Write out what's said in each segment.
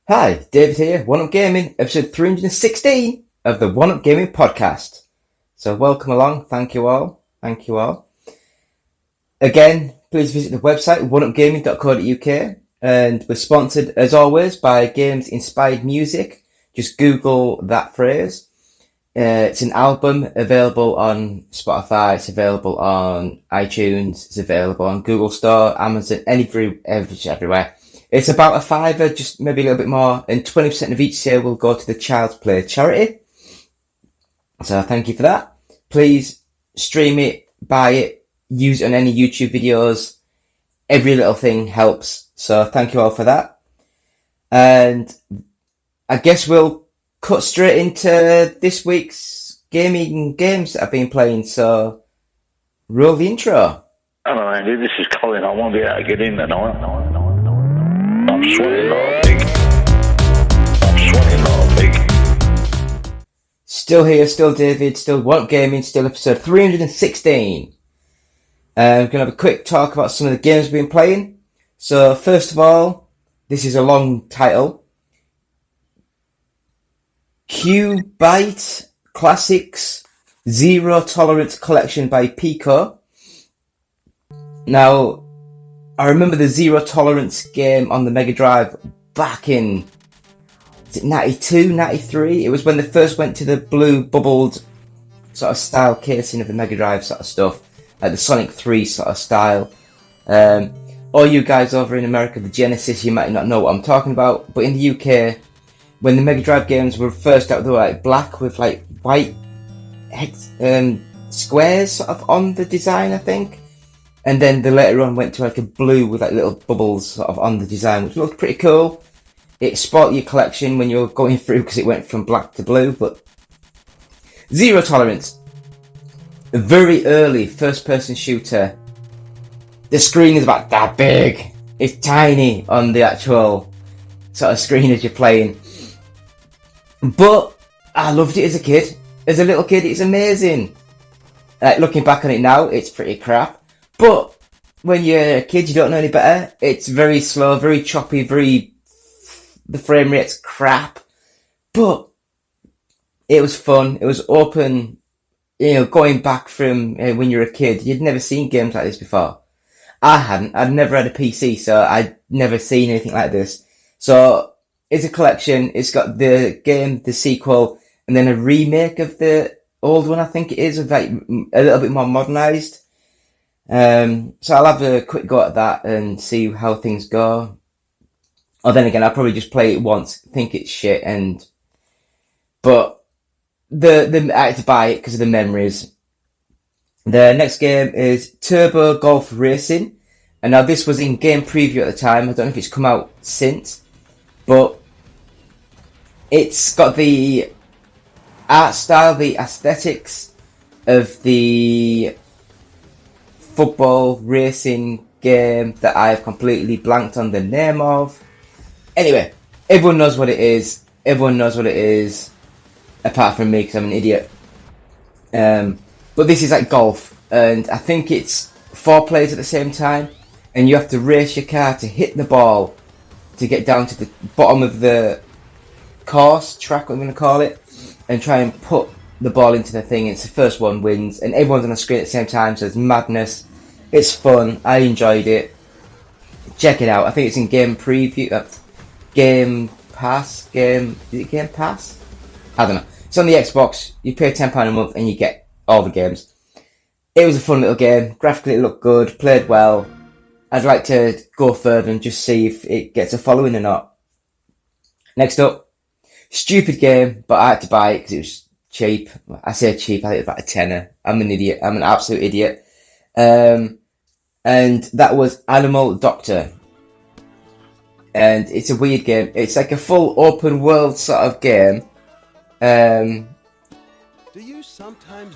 Hi, David here, One Up Gaming, episode 316 of the One Up Gaming podcast. So welcome along, thank you all. Again, please visit the website oneupgaming.co.uk, and we're sponsored as always by Games Inspired Music. Just Google that phrase. It's an album available on Spotify, it's available on iTunes, it's available on Google Store, Amazon, everywhere. It's about $5, just maybe a little bit more, and 20% of each sale will go to the Child's Play charity. So thank you for that. Please stream it, buy it, use it on any YouTube videos. Every little thing helps. So thank you all for that. And I guess we'll cut straight into this week's gaming games that I've been playing. So roll the intro. Hello Andy, this is Colin. I won't be able to get in tonight. I'm sweating like a pig. Still here, still David, still One Up Gaming, still episode 316. We're going to have a quick talk about some of the games we've been playing. So first of all, this is a long title. Q-Byte Classics Zero Tolerance Collection by Pico. Now, I remember the Zero Tolerance game on the Mega Drive back in, is it 92, 93? It was when they first went to the blue bubbled sort of style casing of the Mega Drive sort of stuff, like the Sonic 3 sort of style. All you guys over in America, the Genesis, you might not know what I'm talking about, but in the UK, when the Mega Drive games were first out, they were like black with like white squares sort of on the design, I think. And then the later on went to like a blue with like little bubbles sort of on the design, which looked pretty cool. It spoiled your collection when you were going through because it went from black to blue, but Zero Tolerance. A very early first-person shooter. The screen is about that big. It's tiny on the actual sort of screen as you're playing. But I loved it as a kid. As a little kid, it's amazing. Looking back on it now, it's pretty crap. But when you're a kid, you don't know any better. It's very slow, very choppy, the frame rate's crap. But it was fun. It was open, going back from when you were a kid. You'd never seen games like this before. I hadn't. I'd never had a PC, so I'd never seen anything like this. So it's a collection. It's got the game, the sequel, and then a remake of the old one, I think it is, like a little bit more modernised. So I'll have a quick go at that and see how things go. Or then again, I'll probably just play it once, think it's shit, but I had to buy it because of the memories. The next game is Turbo Golf Racing, and now this was in game preview at the time. I don't know if it's come out since, but it's got the art style, the aesthetics of the football racing game that I've completely blanked on the name of. Anyway, everyone knows what it is. Apart from me, because I'm an idiot. But this is like golf, and I think it's 4 players at the same time, and you have to race your car to hit the ball to get down to the bottom of the course, track, what I'm going to call it, and try and put the ball into the thing. It's the first one wins, and everyone's on the screen at the same time, so it's madness. It's fun. I enjoyed it. Check it out. I think it's in game preview, Game Pass. Is it Game Pass? I don't know. It's on the Xbox. You pay £10 a month and you get all the games. It was a fun little game. Graphically, it looked good. Played well. I'd like to go further and just see if it gets a following or not. Next up, stupid game, but I had to buy it because it was cheap. I say cheap, I think it was about a tenner. I'm an idiot. I'm an absolute idiot. And that was Animal Doctor. And it's a weird game. It's like a full open world sort of game.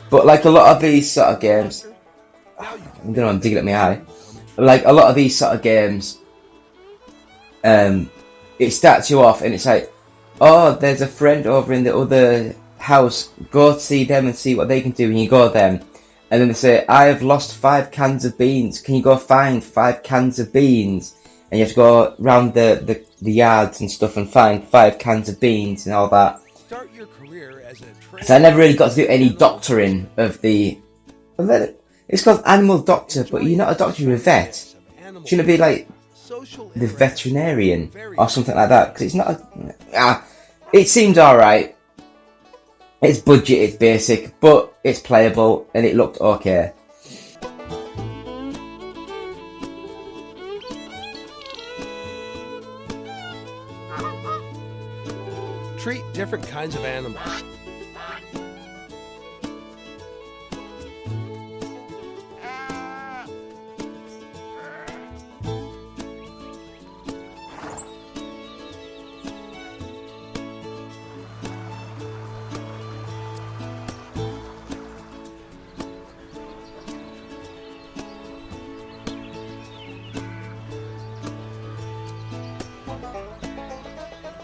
But like a lot of these sort of games, I don't know, I'm digging at my eye. Like a lot of these sort of games, it starts you off and it's like, oh, there's a friend over in the other house, go see them and see what they can do, and you go there. And then they say, I have lost 5 cans of beans, can you go find 5 cans of beans? And you have to go around the yards and stuff and find 5 cans of beans and all that. Start your career as a So I never really got to do any doctoring of the... It's called Animal Doctor, but you're not a doctor, you're a vet. Shouldn't it be like the veterinarian or something like that? Because it's not a... it seemed alright. It's budget, it's basic, but it's playable and it looked okay. treat different kinds of animals.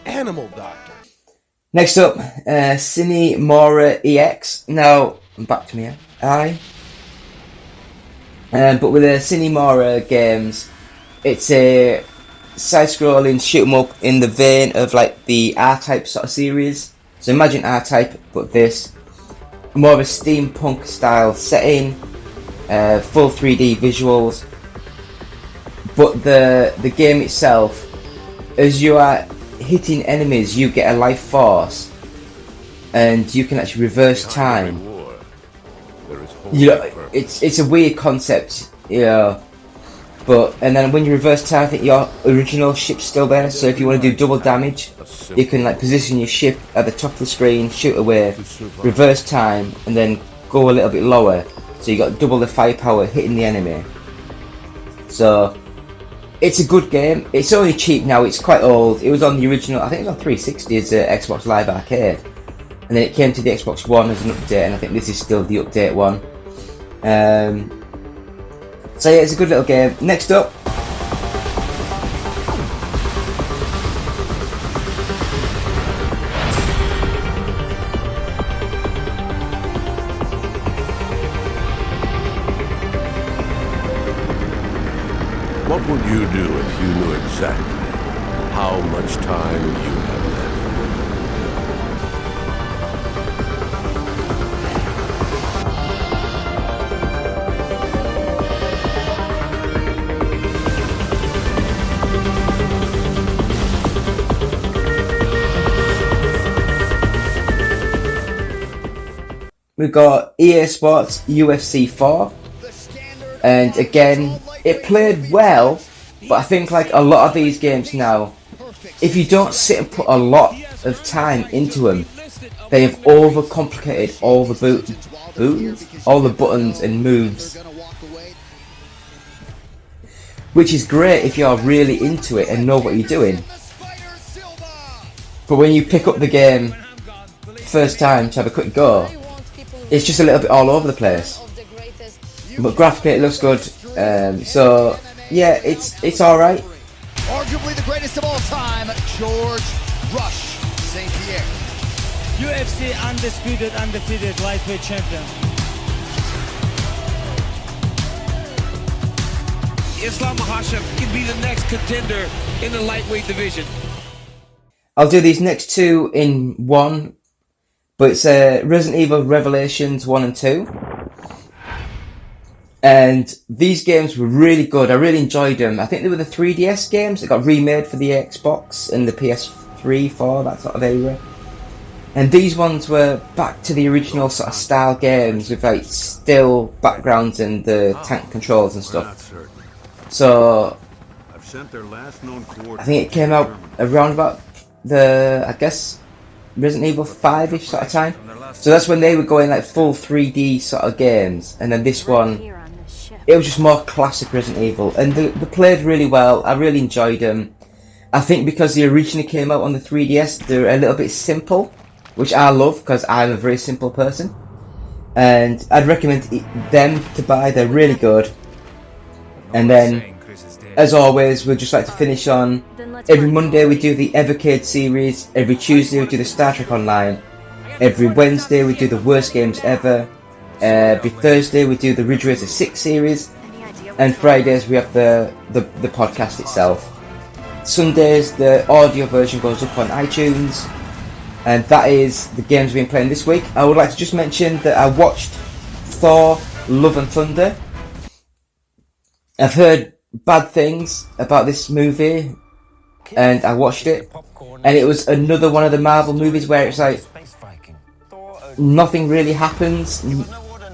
Animal Doctor. Next up, Cine Mora EX. Now, back to me, aye. But with the Cine Mora games, it's a side-scrolling shoot 'em up in the vein of like the R-Type sort of series. So imagine R-Type, but this more of a steampunk style setting, full 3D visuals. But the game itself, as you are hitting enemies, you get a life force, and you can actually reverse time. You know, it's a weird concept, you know. But and then when you reverse time, I think your original ship's still there. So if you want to do double damage, you can like position your ship at the top of the screen, shoot away, reverse time, and then go a little bit lower. So you got double the firepower hitting the enemy. So it's a good game. It's only cheap now. It's quite old. It was on the original. I think it was on 360 as Xbox Live Arcade, and then it came to the Xbox One as an update. And I think this is still the update one. So yeah, it's a good little game. Next up, What would you do if you knew exactly how much time you have left? we've got EA Sports UFC 4, and again, it played well, but I think like a lot of these games now, if you don't sit and put a lot of time into them, they have overcomplicated all the buttons and moves, which is great if you're really into it and know what you're doing. But when you pick up the game first time to have a quick go, it's just a little bit all over the place. But graphically it looks good, so yeah, it's alright. Arguably the greatest of all time, George Rush St. Pierre. UFC undefeated lightweight champion. Islam Makhachev can be the next contender in the lightweight division. I'll do these next two in one, but it's Resident Evil Revelations 1 and 2. And these games were really good. I really enjoyed them. I think they were the 3DS games that got remade for the Xbox and the PS3, 4, that sort of era. And these ones were back to the original sort of style games with like still backgrounds and the tank controls and stuff. So I think it came out around about the, I guess, Resident Evil 5-ish sort of time. So that's when they were going like full 3D sort of games. And then this one, it was just more classic Resident Evil, and they played really well. I really enjoyed them. I think because they originally came out on the 3DS, they're a little bit simple, which I love because I'm a very simple person. And I'd recommend them to buy. They're really good. And then as always, we'd just like to finish on, every Monday we do the Evercade series, every Tuesday we do the Star Trek Online, every Wednesday we do the Worst Games Ever, every Thursday we do the Ridge Racer 6 series, and Fridays we have the podcast itself. Sundays the audio version goes up on iTunes, and that is the games we've been playing this week. I would like to just mention that I watched Thor Love and Thunder. I've heard bad things about this movie, and I watched it, and it was another one of the Marvel movies where it's like nothing really happens,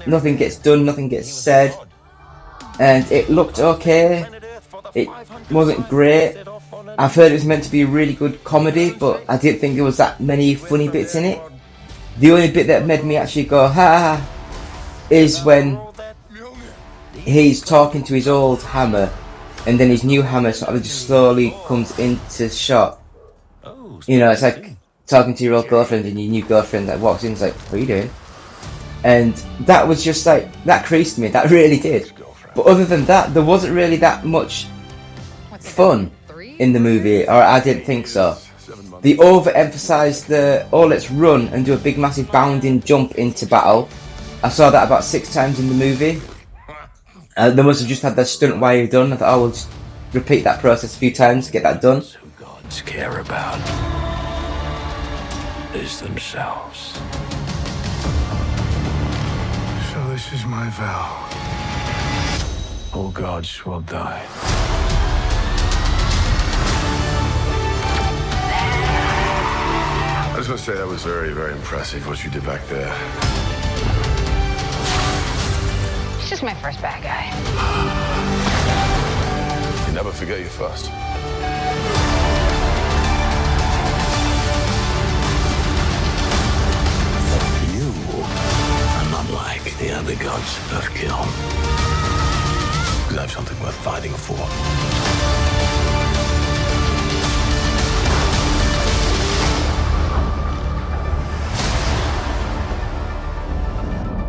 nothing gets done, nothing gets said, and it looked okay. It wasn't great. I've heard it was meant to be a really good comedy, but I didn't think there was that many funny bits in it. The only bit that made me actually go ha is when he's talking to his old hammer, and then his new hammer sort of just slowly comes into shot. You know, it's like talking to your old girlfriend, and your new girlfriend that walks in, is like, "What are you doing?" And that was just like, that creased me. That really did. But other than that, there wasn't really that much fun in the movie, or I didn't think so. They overemphasised the, oh, let's run and do a big massive bounding jump into battle. I saw that about 6 times in the movie. They must have just had their stunt wire done. I thought, oh, we'll just repeat that process a few times to get that done. Who gods care about is themselves. So this is my vow. All gods will die. I just want to say that was very, very impressive what you did back there. He's just my first bad guy. You never forget your first. You are not like the other gods of kill. Because I have something worth fighting for.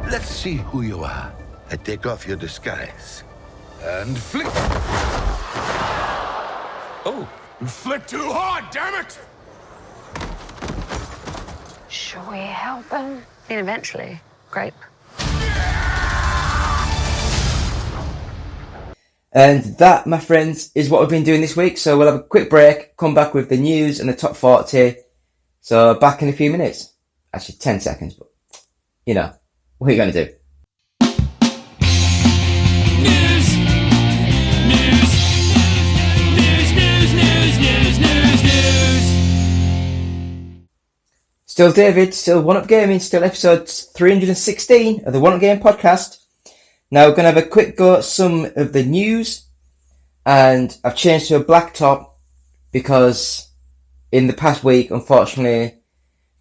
Let's see who you are. I take off your disguise. And flick. Oh, you flicked too hard, damn it! Should we help him? I mean, eventually. Great. And that, my friends, is what we've been doing this week. So we'll have a quick break, come back with the news and the top 40. So back in a few minutes. Actually, 10 seconds, but, you know, what are you going to do? Still David, still One Up Gaming, still episode 316 of the One Up Game podcast. Now we're going to have a quick go at some of the news, and I've changed to a black top because in the past week, unfortunately,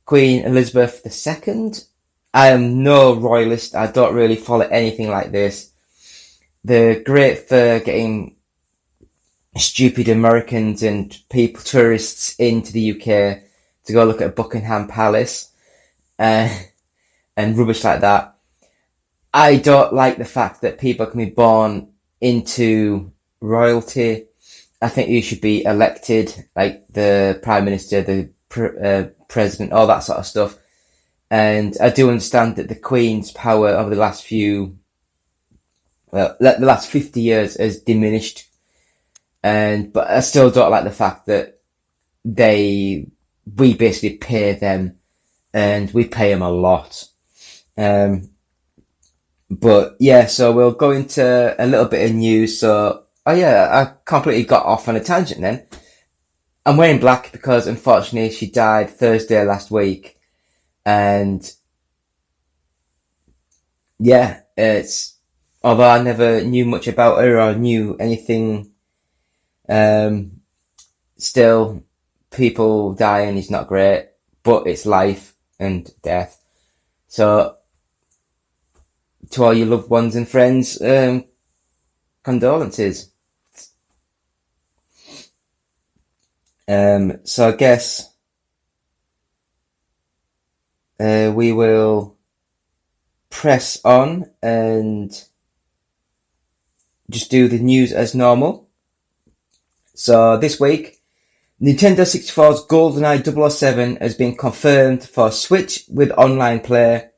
Queen Elizabeth II, I am no royalist, I don't really follow anything like this. They're great for getting stupid Americans and people, tourists into the UK to go look at Buckingham Palace and rubbish like that. I don't like the fact that people can be born into royalty. I think you should be elected, like the Prime Minister, the President, all that sort of stuff. And I do understand that the Queen's power over the last the last 50 years has diminished. But I still don't like the fact that we basically pay them, and we pay them a lot. But yeah, so we'll go into a little bit of news. So, oh yeah, I completely got off on a tangent then. I'm wearing black because unfortunately she died Thursday last week. And yeah, although I never knew much about her or knew anything, still, people dying is not great, but it's life and death. So, to all your loved ones and friends, condolences. So I guess we will press on and just do the news as normal. So this week, Nintendo 64's GoldenEye 007 has been confirmed for Switch with online play.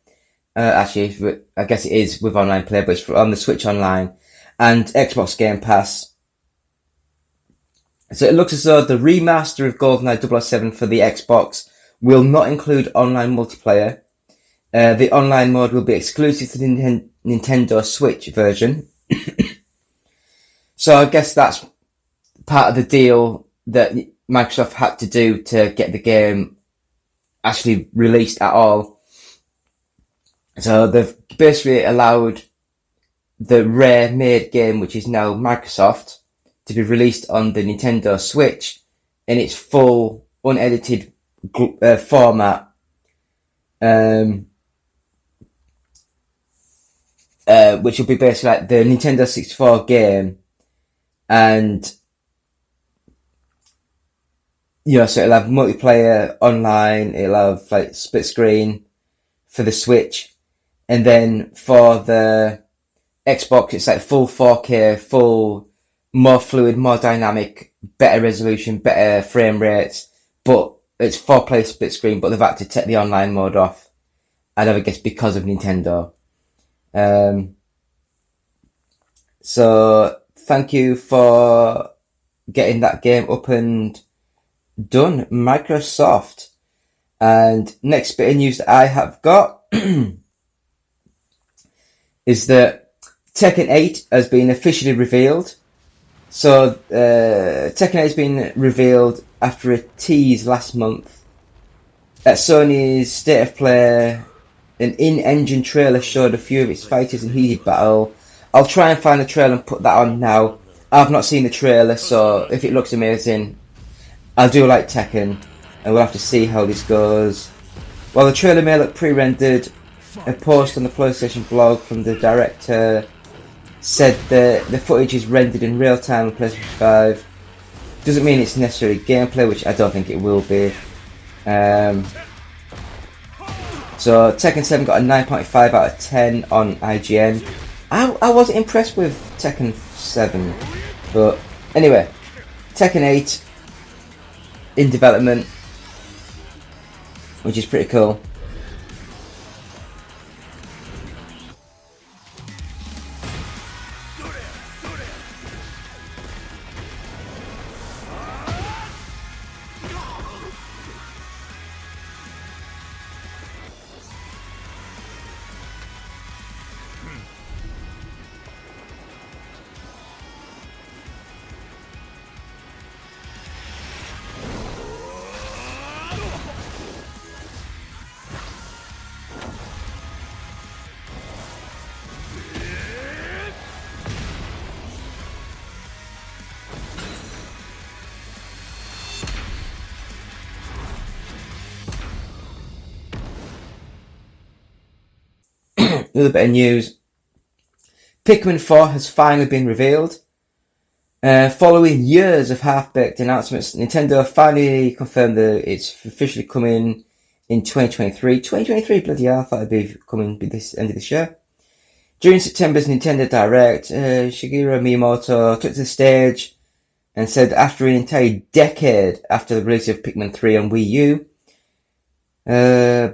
Actually, I guess it is with online play, but it's on the Switch Online and Xbox Game Pass. So it looks as though the remaster of GoldenEye 007 for the Xbox will not include online multiplayer. The online mode will be exclusive to the Nintendo Switch version. So I guess that's part of the deal that Microsoft had to do to get the game actually released at all. So they've basically allowed the Rare-made game, which is now Microsoft, to be released on the Nintendo Switch in its full, unedited format. Which will be basically like the Nintendo 64 game, and so it'll have multiplayer online, it'll have like split screen for the Switch, and then for the Xbox it's like full 4K, full, more fluid, more dynamic, better resolution, better frame rates, but it's 4-player split screen, but they've had to take the online mode off, I guess because of Nintendo. So thank you for getting that game up and done, Microsoft. And next bit of news that I have got is that Tekken 8 has been officially revealed. So Tekken 8 has been revealed after a tease last month at Sony's State of Play. An in-engine trailer showed a few of its fighters in heated battle. I'll try and find the trailer and put that on now. I've not seen the trailer, so if it looks amazing, I do like Tekken, and we'll have to see how this goes. While the trailer may look pre-rendered, a post on the PlayStation blog from the director said that the footage is rendered in real time on PlayStation 5. Doesn't mean it's necessarily gameplay, which I don't think it will be. So Tekken 7 got a 9.5 out of 10 on IGN. I wasn't impressed with Tekken 7, but anyway, Tekken 8 in development, which is pretty cool. Another bit of news. Pikmin 4 has finally been revealed. Following years of half-baked announcements, Nintendo finally confirmed that it's officially coming in 2023. 2023, bloody hell, I thought it'd be coming by this end of this year. During September's Nintendo Direct, Shigeru Miyamoto took to the stage and said after an entire decade after the release of Pikmin 3 on Wii U, the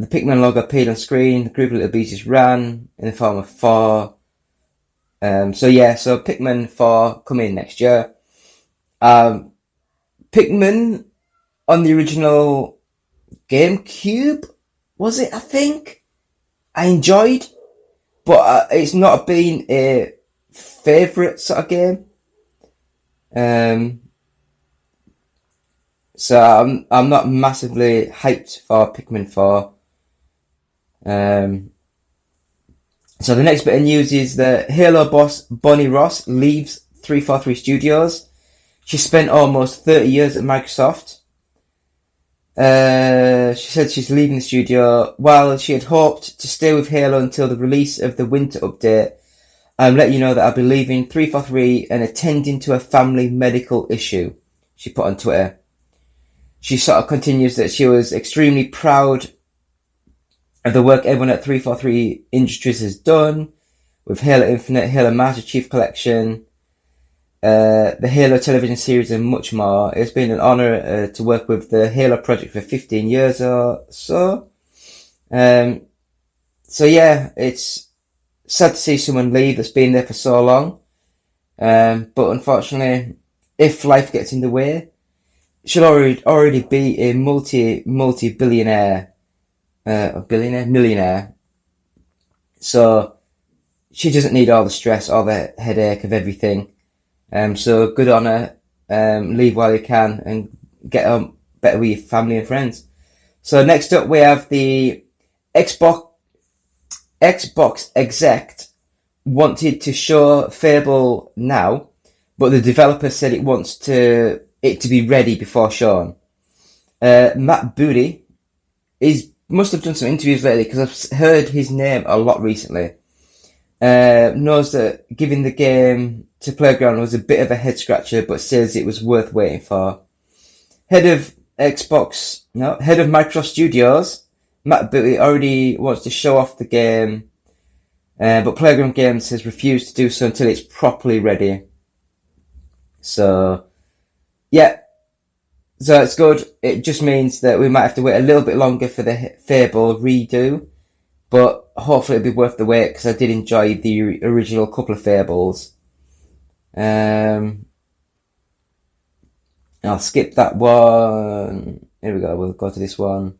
Pikmin logo appeared on screen, the group of little beasts ran in the form of 4. So Pikmin 4 coming next year. Pikmin on the original GameCube, was it, I think? I enjoyed, but it's not been a favourite sort of game. So I'm not massively hyped for Pikmin 4. So the next bit of news is that Halo boss Bonnie Ross leaves 343 Studios. She spent almost 30 years at Microsoft. She said she's leaving the studio while she had hoped to stay with Halo until the release of the winter update. I'm letting you know that I'll be leaving 343 and attending to a family medical issue, she put on Twitter. She sort of continues that she was extremely proud of the work everyone at 343 Industries has done with Halo Infinite, Halo Master Chief Collection, the Halo television series and much more. It's been an honour to work with the Halo project for 15 years or so. So yeah, it's sad to see someone leave that's been there for so long. But unfortunately, if life gets in the way, she'll already be a multi-billionaire, millionaire. So she doesn't need all the stress, all the headache of everything. So good on her. Leave while you can and get on better with your family and friends. So next up we have the Xbox exec wanted to show Fable now, but the developer said it wants it to be ready before shown. Matt Booty must have done some interviews lately because I've heard his name a lot recently. Knows that giving the game to Playground was a bit of a head scratcher, but says it was worth waiting for. Head of Microsoft Studios, Matt Booty already wants to show off the game, but Playground Games has refused to do so until it's properly ready. So, yeah. So it's good. It just means that we might have to wait a little bit longer for the Fable redo, but hopefully it'll be worth the wait because I did enjoy the original couple of Fables. I'll skip that one. Here we go. We'll go to this one.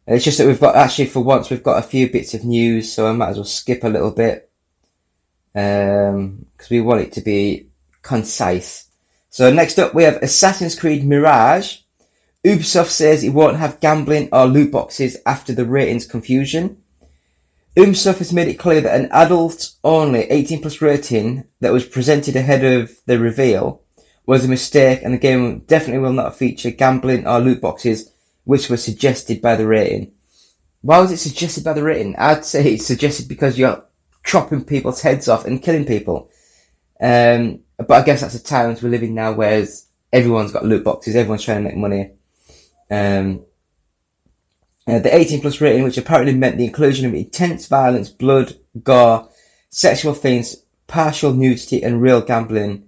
It's just that we've got, actually for once, we've got a few bits of news, so I might as well skip a little bit. Because we want it to be concise. So next up we have Assassin's Creed Mirage. Ubisoft says it won't have gambling or loot boxes after the ratings confusion. Ubisoft has made it clear that an adult-only 18+ rating that was presented ahead of the reveal was a mistake, and the game definitely will not feature gambling or loot boxes, which were suggested by the rating. Why was it suggested by the rating? I'd say it's suggested because you're chopping people's heads off and killing people. But I guess that's the times we're living now, whereas everyone's got loot boxes, everyone's trying to make money. The 18+ rating, which apparently meant the inclusion of intense violence, blood, gore, sexual themes, partial nudity, and real gambling,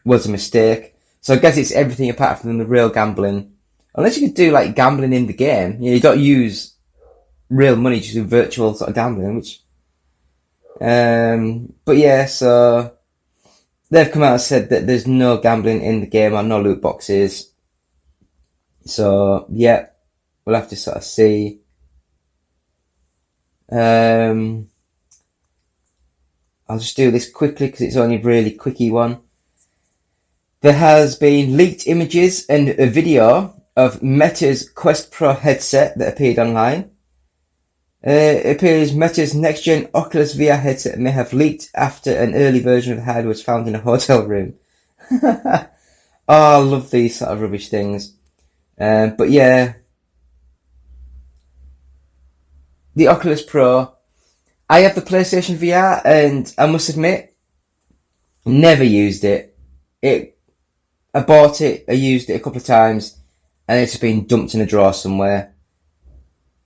was a mistake. So I guess it's everything apart from the real gambling. Unless you could do like gambling in the game, you don't use real money, just do virtual sort of gambling, which. But yeah, so they've come out and said that there's no gambling in the game or no loot boxes. So yeah, we'll have to sort of see. I'll just do this quickly because it's only a really quickie one. There has been leaked images and a video of Meta's Quest Pro headset that appeared online. It appears Meta's next-gen Oculus VR headset may have leaked after an early version of the hardware was found in a hotel room. Oh, I love these sort of rubbish things. But yeah, the Oculus Pro. I have the PlayStation VR, and I must admit, never used it. I bought it, I used it a couple of times, and it's been dumped in a drawer somewhere.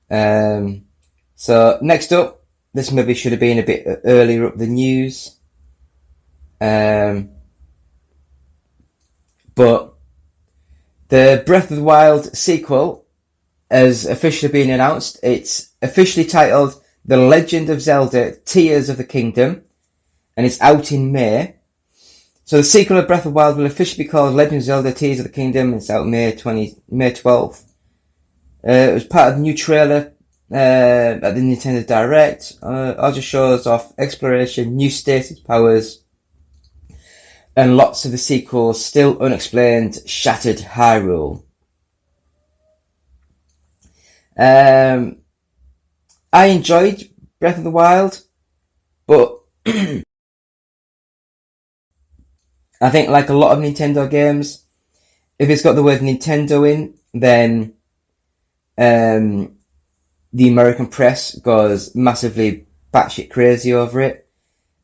So next up, this maybe should have been a bit earlier up the news. But the Breath of the Wild sequel has officially been announced. It's officially titled The Legend of Zelda Tears of the Kingdom, and it's out in May. So the sequel of Breath of the Wild will officially be called Legend of Zelda Tears of the Kingdom. It's out May 12th. It was part of the new trailer at the Nintendo Direct. All just shows off exploration, new stasis powers, and lots of the sequel's still unexplained Shattered Hyrule. I enjoyed Breath of the Wild, but I think like a lot of Nintendo games, if it's got the word Nintendo in, then the American press goes massively batshit crazy over it,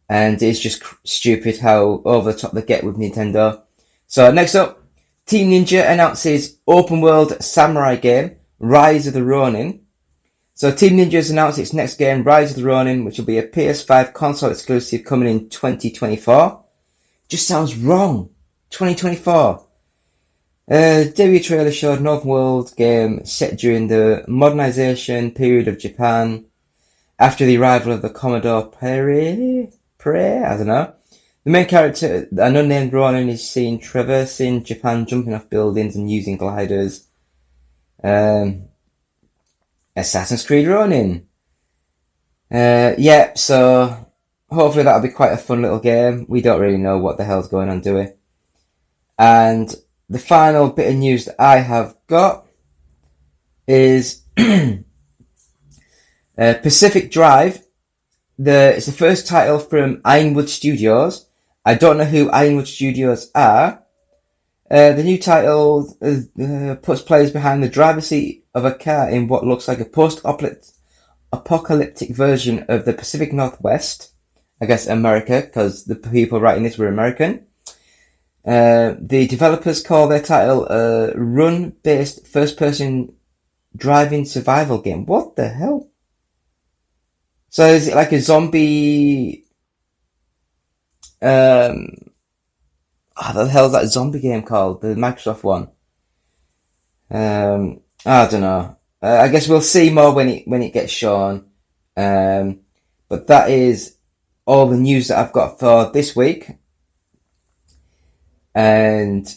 and it's just stupid how over the top they get with Nintendo. So next up, Team Ninja announces open world samurai game Rise of the Ronin. So Team Ninja has announced its next game, Rise of the Ronin, which will be a PS5 console exclusive coming in 2024. Just sounds wrong. 2024. Debut trailer showed an open world game set during the modernization period of Japan after the arrival of the Commodore Perry? I don't know. The main character, an unnamed Ronin, is seen traversing Japan, jumping off buildings and using gliders. Assassin's Creed Ronin. Yeah, so hopefully that'll be quite a fun little game. We don't really know what the hell's going on, do we? And the final bit of news that I have got is Pacific Drive. It's the first title from Ironwood Studios. I don't know who Ironwood Studios are. The new title puts players behind the driver's seat of a car in what looks like a post-apocalyptic version of the Pacific Northwest. I guess America, because the people writing this were American. The developers call their title a run-based first-person driving survival game. What the hell? So is it like a zombie... what the hell is that zombie game called? The Microsoft one. I don't know. I guess we'll see more when it gets shown. But that is all the news that I've got for this week. And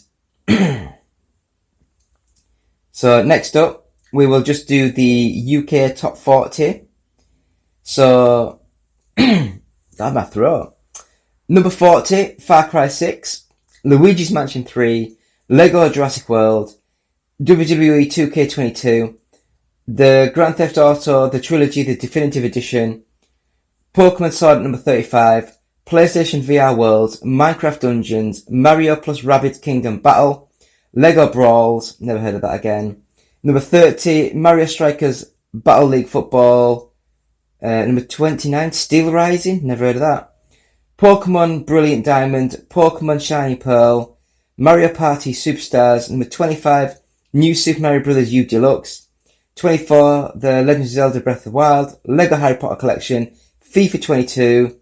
so next up, we will just do the UK top 40. So, damn my throat. Number 40, Far Cry 6, Luigi's Mansion 3, Lego Jurassic World, WWE 2K22, the Grand Theft Auto, the Trilogy, the Definitive Edition, Pokemon Sword at number 35, PlayStation VR Worlds, Minecraft Dungeons, Mario plus Rabbids Kingdom Battle, Lego Brawls, never heard of that again, number 30, Mario Strikers Battle League Football, number 29, Steel Rising, never heard of that, Pokemon Brilliant Diamond, Pokemon Shiny Pearl, Mario Party Superstars, number 25, New Super Mario Bros. U Deluxe, 24, The Legend of Zelda Breath of the Wild, Lego Harry Potter Collection, FIFA 22,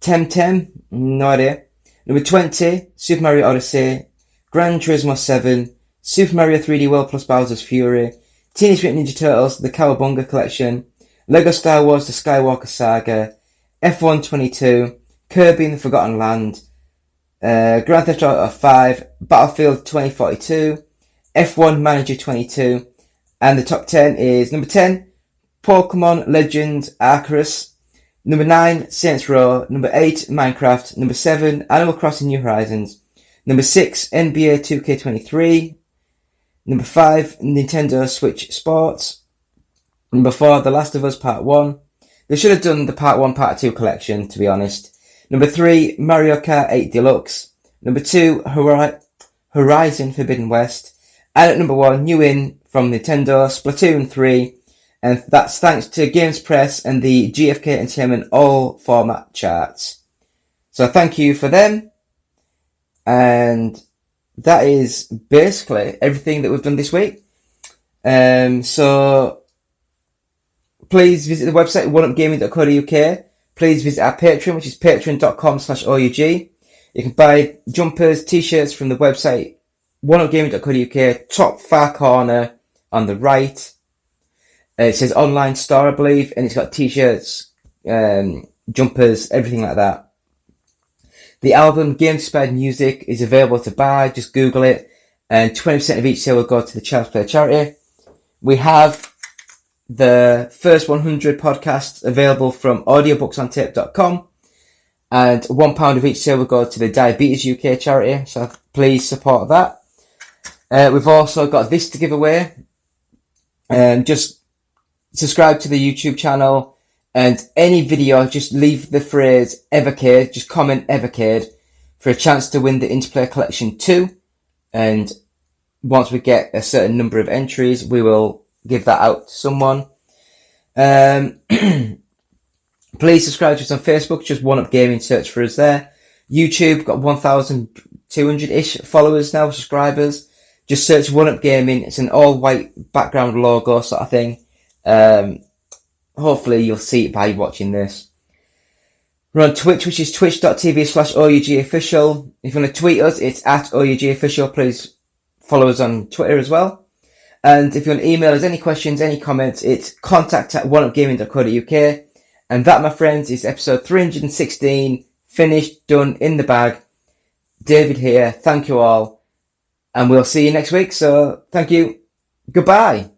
Temtem, no idea, number 20, Super Mario Odyssey, Gran Turismo 7, Super Mario 3D World plus Bowser's Fury, Teenage Mutant Ninja Turtles, The Cowabunga Collection, Lego Star Wars The Skywalker Saga, F1 22, Kirby in the Forgotten Land, Grand Theft Auto 5, Battlefield 2042, F1 Manager 22, and the top 10 is number 10, Pokemon Legends Arceus, number 9, Saints Row, number 8, Minecraft, number 7, Animal Crossing New Horizons, number 6, NBA 2K23, number 5, Nintendo Switch Sports, number 4, The Last of Us Part 1. They should have done the Part 1, Part 2 collection, to be honest. Number 3, Mario Kart 8 Deluxe. Number 2, Horizon Forbidden West. And at number 1, new in from Nintendo, Splatoon 3. And that's thanks to Games Press and the GFK Entertainment All Format charts. So thank you for them. And that is basically everything that we've done this week. So please visit the website oneupgaming.co.uk. Please visit our Patreon, which is patreon.com/OUG. You can buy jumpers, t-shirts from the website oneupgaming.co.uk, top far corner on the right. It says online store, I believe, and it's got t-shirts, jumpers, everything like that. The album Game Inspired Music is available to buy, just Google it, and 20% of each sale will go to the Child's Play charity. We have the first 100 podcasts available from audiobooksontape.com, and £1 of each sale will go to the Diabetes UK charity, so please support that. We've also got this to give away. Just subscribe to the YouTube channel, and any video, just leave the phrase Evercade, just comment Evercade for a chance to win the Interplay Collection 2. And once we get a certain number of entries, we will give that out to someone. Please subscribe to us on Facebook, just One Up Gaming, search for us there. YouTube, got 1,200-ish followers now, subscribers. Just search One Up Gaming, it's an all white background logo sort of thing. Hopefully you'll see it by watching this. We're on Twitch, which is twitch.tv/OUGofficial. If you want to tweet us, it's at OUGofficial. Please follow us on Twitter as well. And if you want to email us any questions, any comments, it's contact@oneupgaming.co.uk. And that, my friends, is episode 316, finished, done, in the bag. David here, thank you all. And we'll see you next week, so thank you. Goodbye.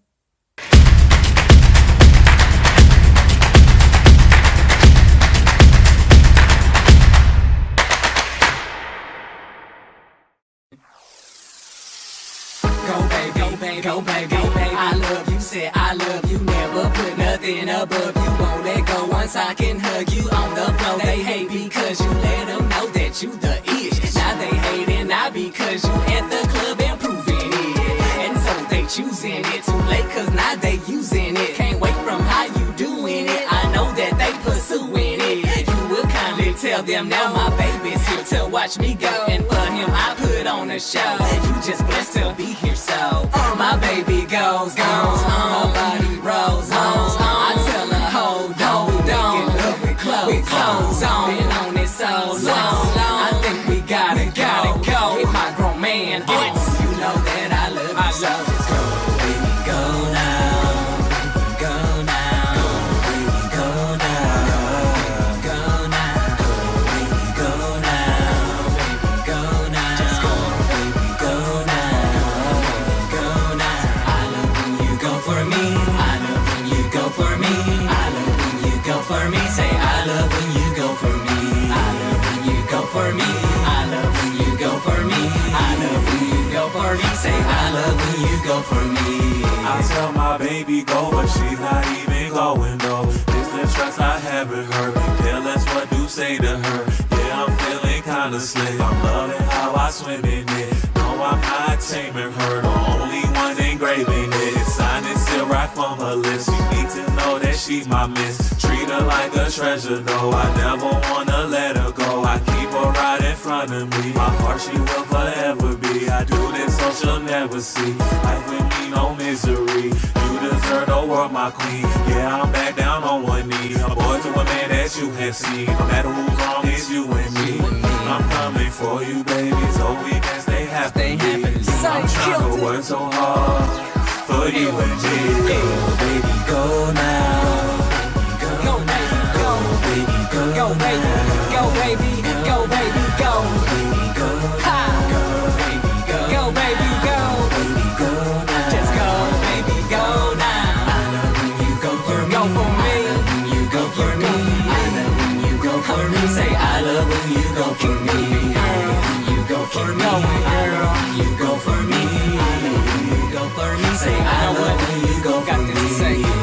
Go baby, I love you, said I love you, never put nothing above you, won't let go once I can hug you on the floor. They hate because you let them know that you the ish. Now they hating not because you at the club and proving it, and so they choosing it too late cause now they using it. Can't wait from how you doing it, I know that they pursuing it. You will kindly tell them now my baby's here to watch me go, and for him I put on a show. You just blessed to be here, so my baby goes on, her body rolls on. I tell her hold on, we making love with clothes on. Been on it so long, I think we gotta go. Get my grown man on. You know that I love you, so just go, baby, go now. Go now, baby, go now. Go now, baby, go now. Baby, go now. Just go, baby, go now. Go now. I love when you go for me. I love when you go for me. I love when you go for me. Say I love when you go for me. I love when you go for me. I love when you go for me. I love when you go for me. Say I love when you go for me. I tell my baby go, but she's not even going though. It's the trust I have in her. Yeah, that's what do say to her. Yeah, I'm feeling kinda slick. I'm loving how I swim in it. No, I'm not taming her. The only one engraving it. Signed and sealed right from her lips. You need to know that she's my miss. Treat her like a treasure though. I never wanna let her go. I keep her right in front of me. My heart she will forever be. I do this so she'll never see. Life with me no misery. You deserve the world, my queen. Yeah, I'm back down on one knee. A boy to a man that you have seen. No matter who's wrong, it's you and me. I'm coming for you, baby, so we can stay happy. I'm trying to work so hard for you and me. Go, baby, go now. Go, baby, go. Baby, go. Go, baby, go, baby, go, baby, go. Baby, go. Ha. Go, baby, go. Go, baby, go. Baby, go now. Just go, baby, go now. I love when you go for me. Go for me. I love when you go for me. I love when you go for me. Say I love when you go for me. When you go for me. Girl, you go for me. You go for me. Say I love when you go for me.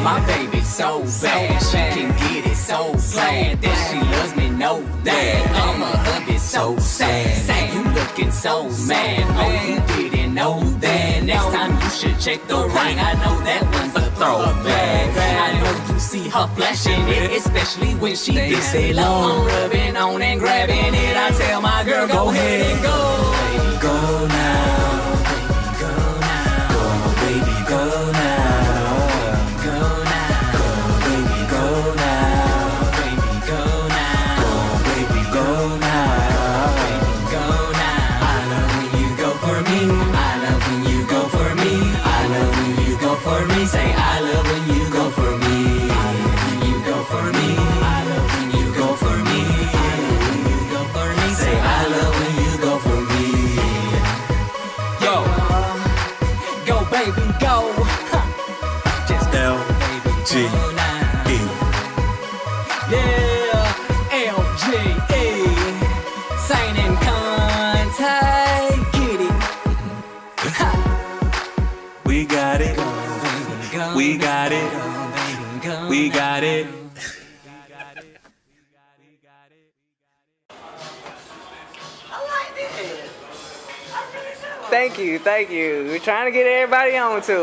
My baby's so bad, she can get it so glad that she loves me, know that. I'm a hubby so sad, say you looking so mad. Oh, you didn't know that. Next time you should check the ring. I know that one's a throwback. I know you see her flashing it, especially when she gets it low. I'm rubbing on and grabbing it. I tell my girl, go ahead and go. Baby, go now. Baby, go now. Say I love when you go for me. I love when you go for me. I love when you go for me. I love when you go for me. Say I love when you go for me. Yo, go baby, go. Just go, baby, go now. Yeah, L-G-E. Sign in contact, get it. We got it. We got it. We got it. I like this. I really do. Thank you. We're trying to get everybody on to it.